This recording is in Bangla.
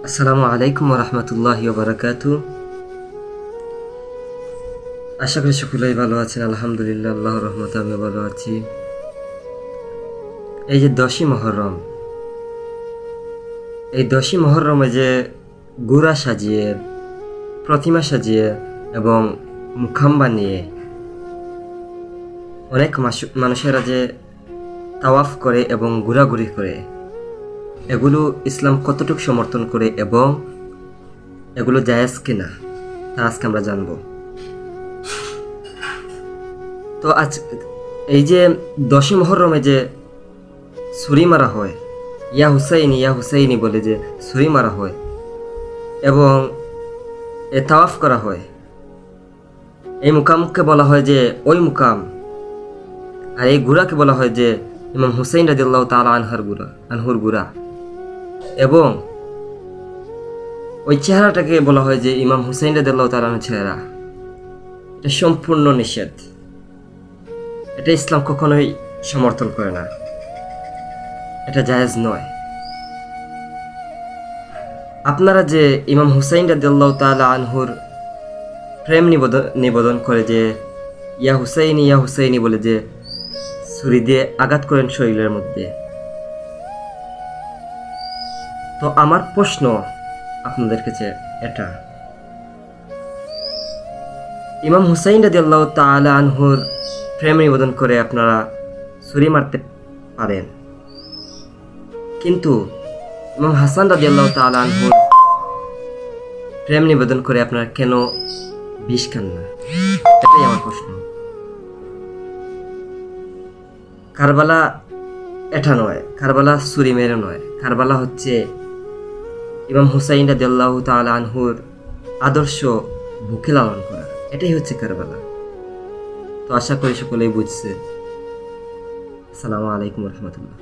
আসসালামু আলাইকুম রহমতুল্লাহি বারাকাতু। আশা করি সকলেই ভালো আছেন। আলহামদুলিল্লাহ, আল্লাহর রহমতে আমি ভালো আছি। এই যে 10ই মুহররম, এই 10ই মুহররমে যে গুড়া সাজিয়ে, প্রতিমা সাজিয়ে এবং মুখাম বানিয়ে অনেক মানুষেরা যে তাওয়াফ করে এবং ঘোরাঘুরি করে, এগুলো ইসলাম কতটুকু সমর্থন করে এবং এগুলো জায়েজ কিনা তা আজকে আমরা জানবো। তো আজ এই যে 10ই মুহররমে যে ছুরি মারা হয়, ইয়া হুসাইনি বলে যে ছুরি মারা হয় এবং তাওয়াফ করা হয়, এই মুকামকে বলা হয় যে ওই মুকাম, আর এই গুড়াকে বলা হয় যে ইমাম হুসাইন রাদিয়াল্লাহু তাআলা আনহুর গুড়া, এবং ওই চেহারাটাকে বলা হয় যে ইমাম হুসাইন রাদিয়াল্লাহু তাআলা আনহুর চেহারা। এটা সম্পূর্ণ নিষেধ, এটা ইসলাম কখনোই সমর্থন করে না, এটা জায়েজ নয়। আপনারা যে ইমাম হুসাইন রাদিয়াল্লাহু তাআলা আনহুর প্রেম নিবেদন করে যে ইয়া হুসাইনি বলে যে ছুরি দিয়ে আঘাত করেন শরীরের মধ্যে, তো আমার প্রশ্ন আপনাদের কাছে এটা, ইমাম হুসাইন রাদিয়াল্লাহু তাআলা আনহুর প্রেম নিবেদন করে আপনারা ছুরি মারতে পারেন, কিন্তু ইমাম হাসান রাদিয়াল্লাহু তাআলা আনহুর প্রেম নিবেদন করে আপনারা কেন বিষ খান না? এটাই আমার প্রশ্ন। কারবালা এটা নয়, কারবালা ছুরি মেরে নয়, কারবালা হচ্ছে ইমাম হুসাইন রাদিয়াল্লাহু তাআলা আনহুর আদর্শ বুকে লালন করা, এটাই হচ্ছে কারবালা। তো আশা করি সকলেই বুঝছে। আসসালামু আলাইকুম রহমতুল্লাহ।